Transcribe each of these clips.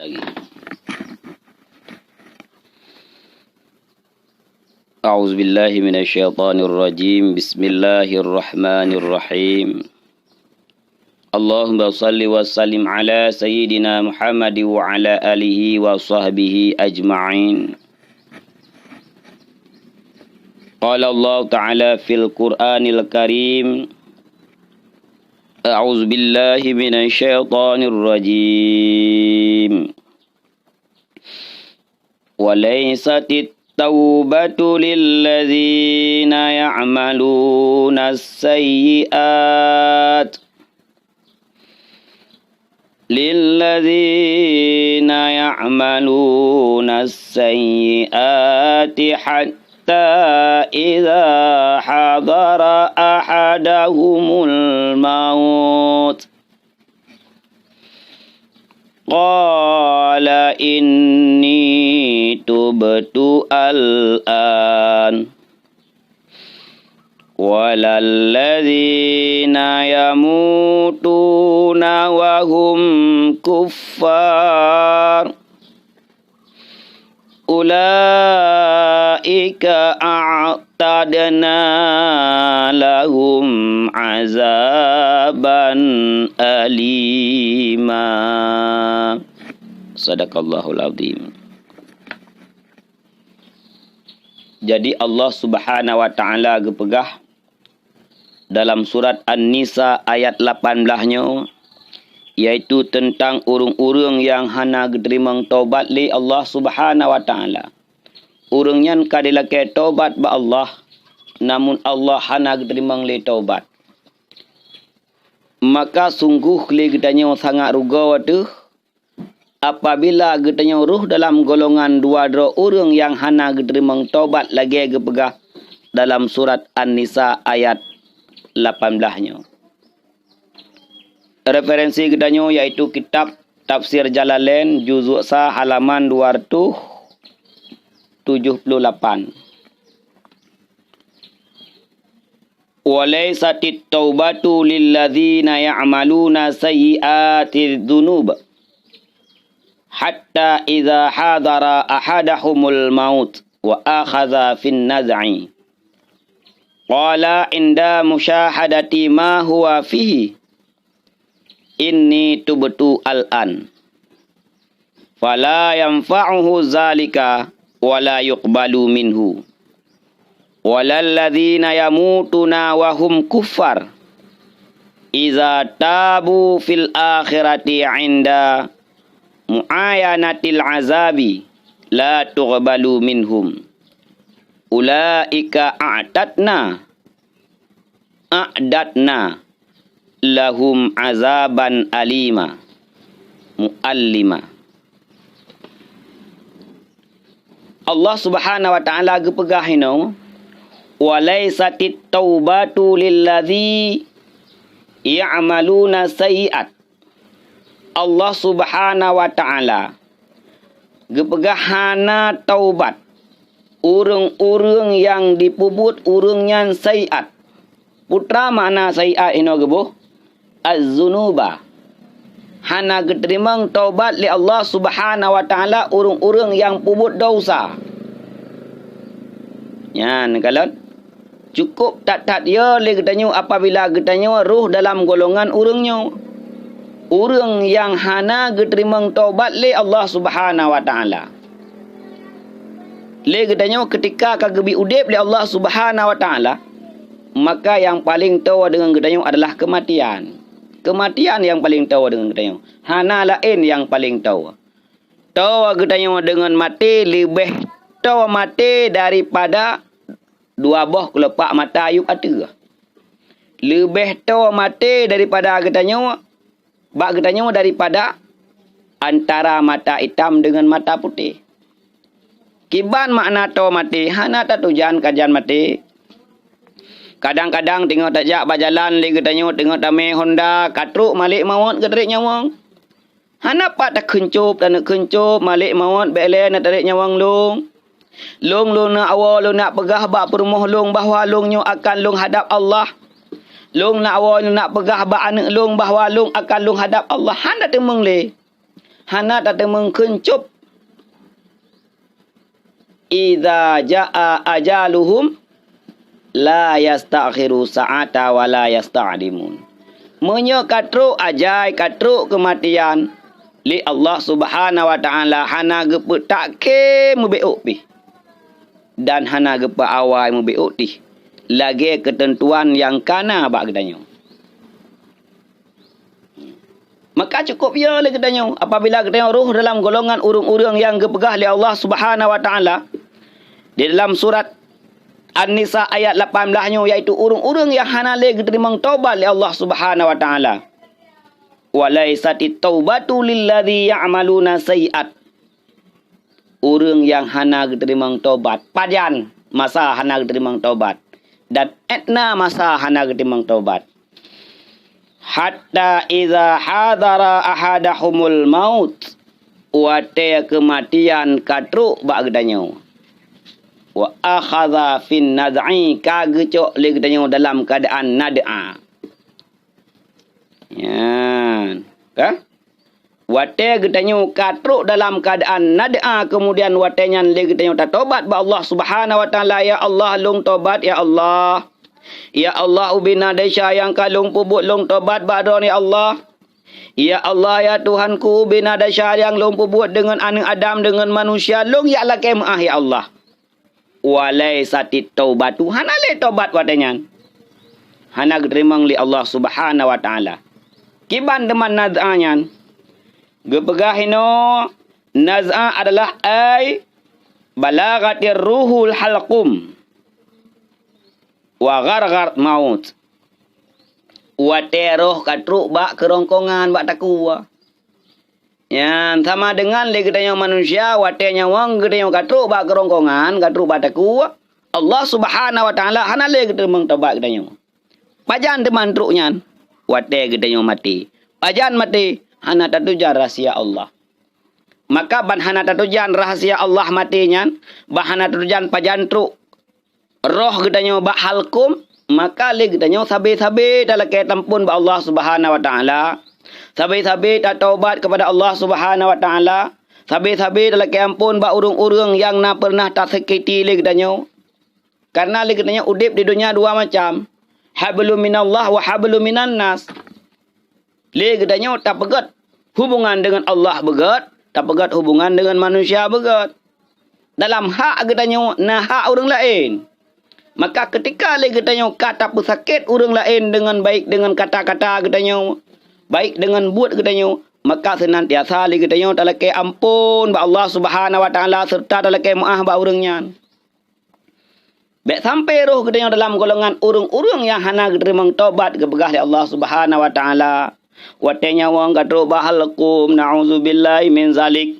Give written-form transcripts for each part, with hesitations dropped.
lagi. A'udzu billahi minasyaitonir rajim. Bismillahirrahmanirrahim. Allahumma shalli wa sallim ala sayyidina Muhammad wa ala alihi wa sahbihi ajma'in. Qala Allah Ta'ala fil Qur'anil Karim. A'udzu billahi minasyaitonir rajim. Wa laysatit taubatu lilladzina ya'maluna as-sayyi'at hatta idza hadara ahadahumul maut qala inni tubtu al-an walalladzina yamutuna wa hum kuffar ulaika a'tadna lahum azaban alima. Sadaqallahul azim. Jadi Allah Subhanahu wa taala gepegah dalam surat An-Nisa ayat 18-nya, yaitu tentang urang-urang yang hana geterimang taubat li Allah Subhanahu wa taala. Urang nyan kadilake taubat ba Allah, namun Allah hana geterimang li taubat. Maka sungguh li getanya sangat ruga watuh apabila getanya ruh dalam golongan dua urang yang hana geterimang taubat lagi gepegah dalam surat An-Nisa ayat 18-nya. Referensi gedanya yaitu kitab Tafsir Jalalain juzuk sa halaman 278. Walaisatit taubatu lilladzina ya'maluna sayyi'ati dzunub hatta idza hadara ahadahumul maut wa akhadha fin naz'i qala inda musyahadati ma huwa fihi inni tubtu al-an fala yanfa'uhu zalika wala yuqbalu minhu walalladzina yamutuna wa hum kuffar iza tabu fil akhirati 'inda mu'ayanatil azabi la tuqbalu minhum ulaika a'datna lahum azaban alima muallima. Allah Subhanahu wa taala gepegah ino walaisatit taubatu lilladzi ya'maluna sayyi'at. Allah Subhanahu wa taala gepegah hana taubat urang-urang yang dipubut urang nyan sayyi'at. Putra mana sayyi'at ino gebo az-zunuba. Hana geterimang taubat li Allah Subhanahu wa taala urang-urang yang pubut dosa. Yan kalon cukup tak dia li getanyo apabila getanyo ruh dalam golongan urangnya. Urang yang hana geterimang taubat li Allah Subhanahu wa taala. Li getanyo ketika kagebi udip li Allah Subhanahu wa taala, maka yang paling tahu dengan getanyo adalah kematian. Kematian yang paling tahu dengan getanyo. Hana lain yang paling tahu. Tahu getanyo dengan mati lebih tahu mati daripada dua boh kelopak mata ayub ada. Lebih tahu mati daripada getanyo bak getanyo daripada antara mata hitam dengan mata putih. Kiban makna tahu mati, hana tak tujuan kajian mati. Kadang-kadang tengok tajak berjalan li getanyo tengok dame Honda katruk malik mawat geterik nyawang. Hana pak tak kencup dan nak kencup malik mawat bele nak tarik nyawang long. Long nak awal long nak pegah bak perumuh long bahawa longnyo akan long hadap Allah. Long nak awal nak pegah bak anak long bahawa long akan long hadap Allah. Hana temeng le. hana tak mengkencup idza jaa ajaluhum la yastakhiru sa'ata wa la yasta'dimun. Menyo katru ajai katru kematian li Allah Subhanahu wa taala hana gepe takke mubeuk pi dan hana gepe awai mubeuk ti lagi ketentuan yang kana bak gedanyo. Maka cukup ya le gedanyo apabila gedanyo ruh dalam golongan urang-urang yang gepegah li Allah Subhanahu wa taala. Di dalam surat An-Nisa ayat 18-nya iaitu urang-urang yang hana le terima taubat li Allah Subhanahu wa taala. Walaisatit taubatu lilladzi ya'maluna sayiat. Urang yang hana terima taubat padan masa hana terima taubat dan etna masa hana terima taubat. Hatta iza hadara ahadahumul maut wa ta kematian katru bak gedanyo. Wa akhadha fin nad'i kagecok le gedanyo dalam keadaan nad'a. Yan. Ka? Wate gedanyo katru dalam keadaan nad'a kemudian watenya le gedanyo ta tobat ba Allah Subhanahu wa taala ya Allah long tobat ya Allah. Ya Allah ubina desya yang kalung pubut long tobat badon ya Allah. Ya Allah ya Tuhanku ubina desya yang long pubut dengan anak Adam dengan manusia long ya Allah kemah ya Allah. Walaisatit taubatu hana le tobat watenya. Hana terima li Allah Subhanahu wa taala. Kiban deman naz'anyan. Gepegahino naz'a adalah ay balagatir ruhul halqum wa gharghar maut. Wa teroh katru bak kerongkongan bak takua. Yang sama dengan le gedanyo manusia watenya wong gedanyo katru bak kerongkongan katru bak takua. Allah Subhanahu wa taala hana le gedanyo tobat gedanyo. Pajan teman truknya wate gedanyo mati. Pajan mati hana tatujan rahasia Allah. Maka ban hana tatujan rahasia Allah matinya, ban hana tatujan pajan truk roh gedanyo bak halkum, maka le gedanyo sabe-sabe dalam ketampun ba Allah Subhanahu wa taala. Sabe-sabe tak taubat kepada Allah Subhanahu wa taala. Sabe-sabe dalam keampun ba urang-urang yang na pernah tak sakiti le gedanyo. Karena le gedanyo udip di dunia dua macam. Hablum minallah wa hablum minan nas. Le gedanyo tak pegat hubungan dengan Allah begat, tak pegat hubungan dengan manusia begat. Dalam hak gedanyo na hak orang lain. Maka ketika le gedanyo kata pesakit orang lain dengan baik dengan kata-kata gedanyo, baik dengan buat gedanyo, maka senantiasa le gedanyo talake ampun ba Allah Subhanahu wa taala serta talake maaf ba urangnya. Baik sampai roh gedanyo dalam golongan urang-urang yang hana terima taubat kepegah Allah Subhanahu wa taala. Watenya wong katru bahalkum na'udzubillahi min zalik.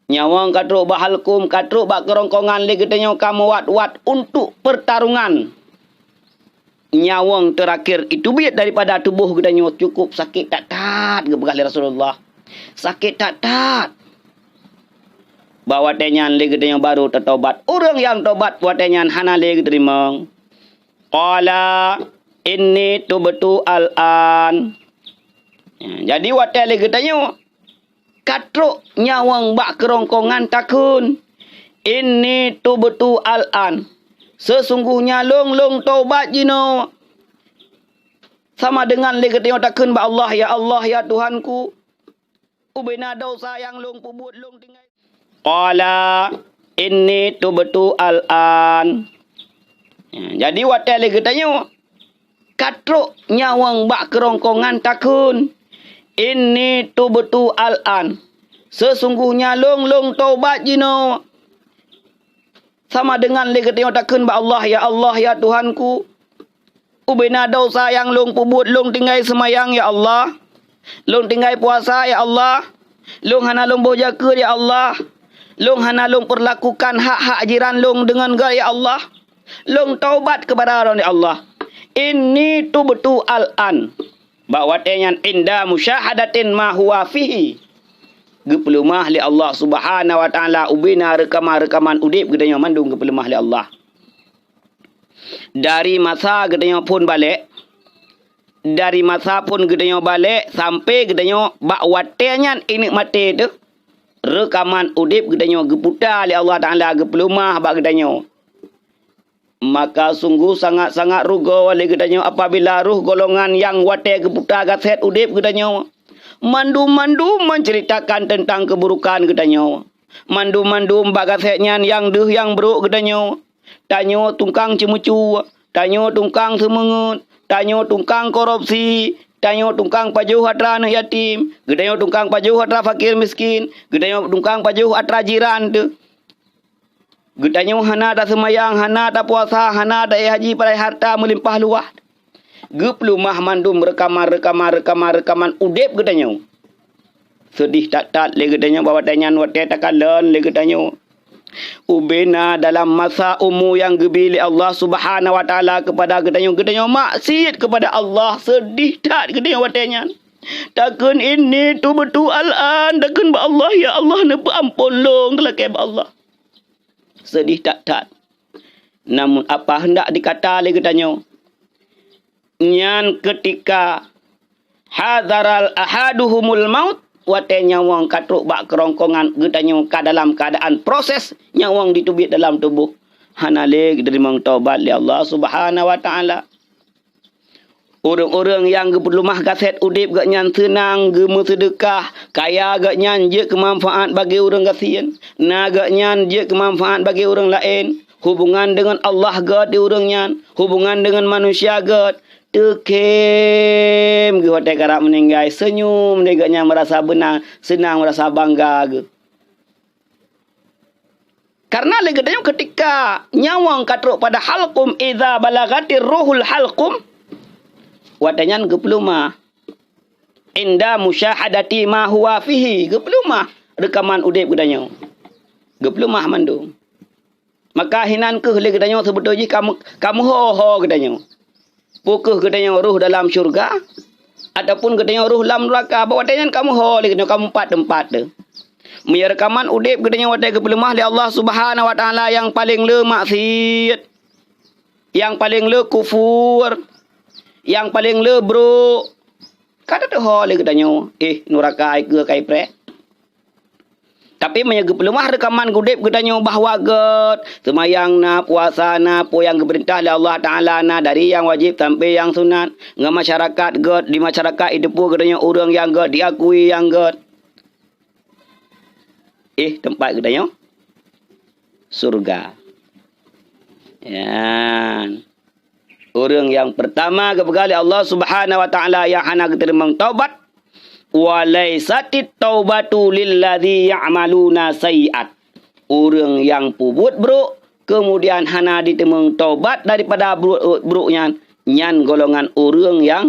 Nyawang katru bahalkum katru bak kerongkongan le gedanyo kamu wat-wat untuk pertarungan. Nyawang terakhir itu biat daripada tubuh gedanyo cukup sakit tak-tak kepegah Rasulullah. Sakit tak-tak. Bawa tenyan le gedanyo baru tertobat. Orang yang tobat watenyan hana le terima. Qala inni tubtu al-an. Jadi watai le gedanyo katruk nyawang bak kerongkongan takun. Inni tubtu al-an. Sesungguhnya long taubat jino. Sama dengan le gedanyo takun ba Allah ya Tuhanku. Ubina dosa yang long pubut long tinggal. Qala inni tubtu al-an. Jadi watai le gedanyo katruk nyawang bak kerongkongan takun. Inni tubtu al-an. Sesungguhnya long taubat jino. Sama dengan le gedanyo takun ba Allah ya Tuhanku. Ubina dosa yang long pubut long tinggal semayang ya Allah. Long tinggal puasa ya Allah. Long hana long bojaker ya Allah. Long hana long perlakukan hak-hak jiran long dengan gaya Allah. Long taubat kepada orang ya Allah. Inni tubtu al-an. Bawatenya inda musyahadatin ma huwa fihi. Gepelumah li Allah Subhanahu wa taala ubina rekaman udip gedanyo mandung gepelumah li Allah. Dari masa gedanyo pun balik. Dari masa pun gedanyo balik sampai gedanyo bak watenya ini mati tu. rekaman udip gedanyo geputar oleh Allah Taala gepelumah bak gedanyo. Maka sungguh sangat-sangat rugo oleh gedanyo apabila ruh golongan yang wate geputar gaset udip gedanyo. Mandu-mandu menceritakan tentang keburukan gedanyo. Mandu-mandu bagasetnya yang deh yang buruk gedanyo. Tanyo tungkang cemucu, tanyo tungkang semengut, tanyo tungkang korupsi, gedanyo tungkang pajuh hatra anak yatim, gedanyo tungkang pajuh hatra fakir miskin, gedanyo tungkang pajuh hatra jiran tu. Gedanyo hana ada semayang, hana ada puasa, hana ada haji pada harta melimpah luah. Geplumah mandum rekaman udip gedanyo. Sedih tak le gedanyo bawa tanyan wate takalan le gedanyo. Ubena dalam masa umur yang gebili Allah Subhanahu wa taala kepada gedanyo maksiat kepada Allah, sedih tak gedanyo watenya. Takkan ini tu betul al-an takkan ba Allah ya Allah nepa ampun long telah ke Allah. Sedih tak. Namun apa hendak dikata le gedanyo? Nyan ketika hadaral ahaduhumul maut wate nyawang katruk bak kerongkongan gedanyo ka dalam keadaan proses nyawang ditubik dalam tubuh hanale diterima taubat li Allah Subhanahu wa taala. Orang-orang yang geperlumah gaset udip gak nyan senang gemu sedekah kaya gak nyan je kemanfaat bagi orang kasihan na gak nyan je kemanfaat bagi orang lain hubungan dengan Allah gak di orang nyan hubungan dengan manusia gak tekem ge hotel karap meninggai senyum neganya merasa benar senang merasa bangga ge. Karena legadanya ketika nyawang katruk pada halqum idza balagatir ruhul halqum wadanyan gepluma inda musyahadati ma huwa fihi gepluma rekaman udip gedanya gepluma mandum maka hinan ke legadanya sebetulnya kamu ho gedanya pukul gedanya ruh dalam syurga ataupun gedanya ruh dalam neraka bawa dengan kamu holih kamu tempat tu rekaman udip gedanya wadai kepelemah li Allah Subhanahu wa taala yang paling le maksiat yang paling le kufur yang paling le bro kata tu holih gedanya neraka ai ke kai pre. Tapi menyegep lemah rekaman gudip gedanya bahawa ged semayang na puasa na po yang diperintah oleh Allah Taala na dari yang wajib sampai yang sunat ngam masyarakat ged di masyarakat hidup gedanya orang yang ged diakui yang ged tempat gedanya surga. Ya. Orang yang pertama kepada Allah Subhanahu wa taala yang hana diterima taubat walaisatit taubatu lilladzi ya'maluna sayiat. Orang yang pubut buruk kemudian hana ditemung taubat daripada buruknya nyan golongan orang yang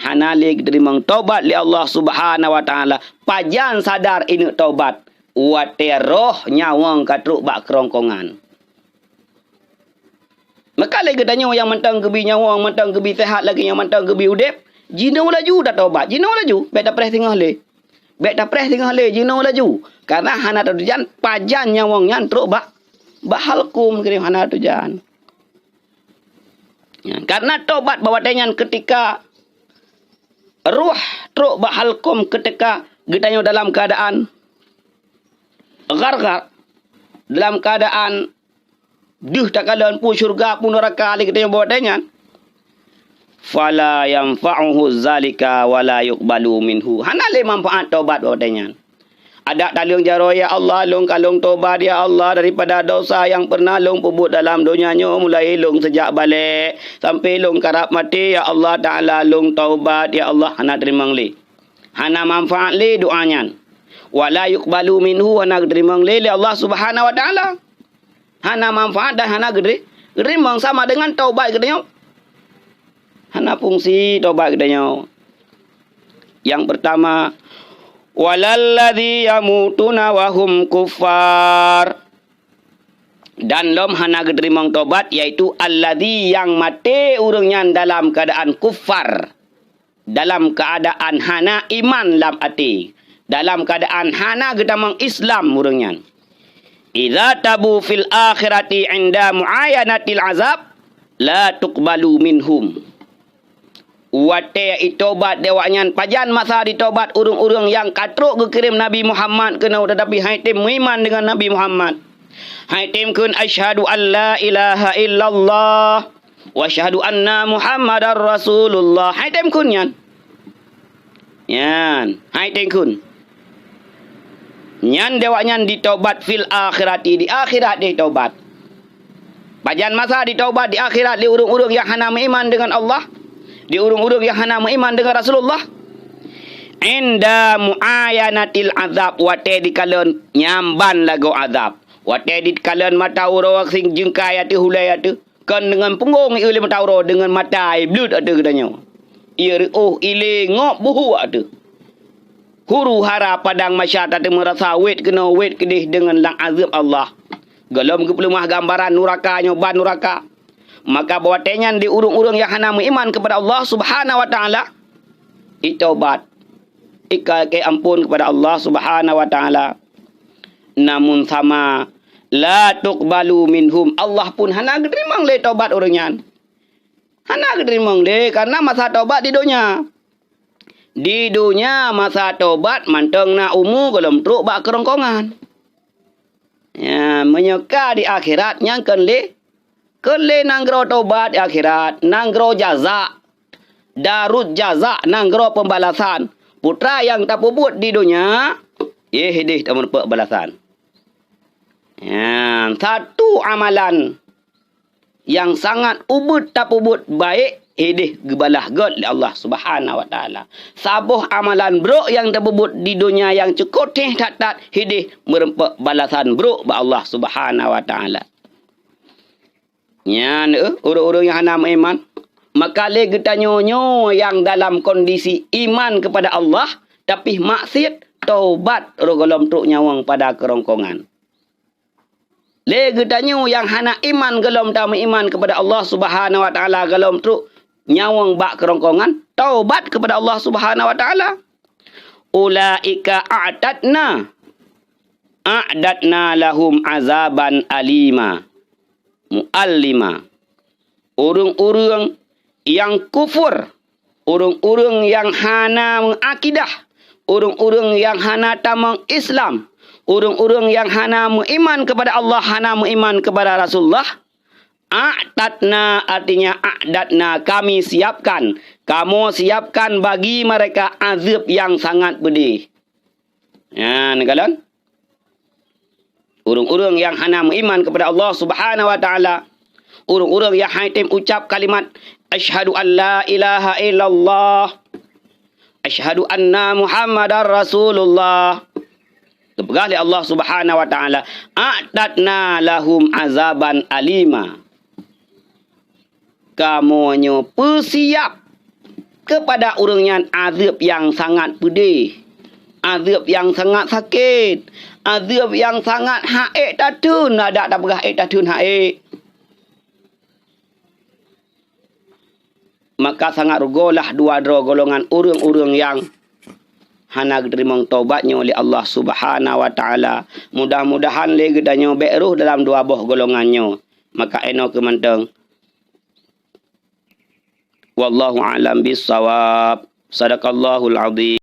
hana leg diterima taubat li Allah Subhanahu wa taala pajan sadar ini taubat wate roh nyawang katruk bak kerongkongan. Maka lagi tanya yang mentang gebi nyawang mentang gebi sehat lagi yang mentang gebi udip jino laju dah taubat. Jino laju. Baik dah press tengah le. Baik dah press tengah le. Jino laju. Karena hana tujuan pajan nyawang nyan teruk bahalkum kini hana tujuan. Ya, karena taubat bawa dengan ketika ruh teruk bahalkum ketika getanya dalam keadaan gargar. Dalam keadaan tak kalan pun syurga pun neraka ali getanya bawa dengan fala yanfa'uhu zalika wala yuqbalu minhu. Hana le manfaat taubat wadanya. Ada talung jaro ya Allah long kalung taubat ya Allah daripada dosa yang pernah long pebut dalam dunianya mulai long sejak balik sampai long karap mati ya Allah Taala long taubat ya Allah hana terima le. Hana manfaat le doanya. Wala yuqbalu minhu hana terima le Allah Subhanahu wa taala. Hana manfaat dan hana terima sama dengan taubat gedenya. Hana fungsi taubat gedanya. Yang pertama, walalladzi yamutuna wa hum kuffar. Dan lom hana gedrimang taubat yaitu alladzi yang mati urangnya dalam keadaan kufar. Dalam keadaan hana iman lam ati. Dalam keadaan hana gedamang Islam urangnya. Idza tabu fil akhirati inda muayanatil azab la tuqbalu minhum. Wate itobat dewanyan pajan masa ditobat urung-urung yang katruk kekirim Nabi Muhammad kena tetapi haitim iman dengan Nabi Muhammad. Haitim kun asyhadu an la ilaha illallah wa asyhadu anna Muhammadar Rasulullah. Haitim kun yan. Yan, haitim kun. Nyan dewanyan ditobat fil akhirati di akhirat ditobat. Pajan masa ditobat di akhirat di urung-urung yang hana iman dengan Allah. Di urung-urung yang hana iman dengan Rasulullah. Inda muayanatil azab wate di kalen nyamban lagu azab. Wate di kalen mata uro sing jengkai atu hulai atu. Kan dengan punggung ile mata uro dengan mata blut atu katanya. Ia ile ngop buhu atu. Huru hara padang masyarakat merasa wet kena wet kedih dengan lang azab Allah. Gelom ke pelemah gambaran nuraka nyoban nuraka. Maka bawatenya di urung-urung yang hana iman kepada Allah Subhanahu wa taala itobat ikal ke ampun kepada Allah Subhanahu wa taala. Namun sama la tuqbalu minhum, Allah pun hana gedrimang le tobat orangnya. Hana gedrimang le karena masa tobat di dunia. Di dunia masa tobat manteng na umu belum truk bak kerongkongan. Ya, menyeka di akhirat yang kenle nanggro tobat di akhirat, nanggro jaza, darut jaza, nanggro pembalasan. Putra yang tak puput di dunia, hidih tak mendapat balasan. Ya, satu amalan yang sangat ubud tak puput baik, hidih gebalah god oleh Allah Subhanahu wa taala. Sabuh amalan buruk yang tak puput di dunia yang cukup tak hidih merempak balasan buruk ba Allah Subhanahu wa taala. Yan urung-urung yang hana iman. Maka le getanyonyo yang dalam kondisi iman kepada Allah tapi maksiat taubat rogolom truk nyawang pada kerongkongan. Le getanyo yang hana iman gelom tak iman kepada Allah Subhanahu wa taala gelom truk nyawang bak kerongkongan taubat kepada Allah Subhanahu wa taala. Ulaika a'datna lahum azaban alima. Mu'allima. Urung-urung yang kufur, urung-urung yang hana mengakidah, urung-urung yang hana tamang Islam, urung-urung yang hana iman kepada Allah, hana iman kepada Rasulullah. A'tatna artinya a'datna, kami siapkan, kamu siapkan bagi mereka azab yang sangat pedih. Ya, nekalan. Urung-urung yang hana iman kepada Allah Subhanahu wa taala, urung-urung yang haitim ucap kalimat asyhadu an la ilaha illallah, asyhadu anna Muhammadar Rasulullah. Kepegah oleh Allah Subhanahu wa taala, a'tatna lahum azaban alima. Kamonyo persiap kepada urungnya azab yang sangat pedih, azab yang sangat sakit, azab yang sangat haik tatun, ada tak pegah tatun haik. Maka sangat rugolah dua-dua golongan urung-urung yang hana diterima taubatnya oleh Allah Subhanahu wa taala. Mudah-mudahan le gedanyo beruh dalam dua buah golongannya. Maka eno kementeng. Wallahu a'lam bissawab. Sadaqallahul azim.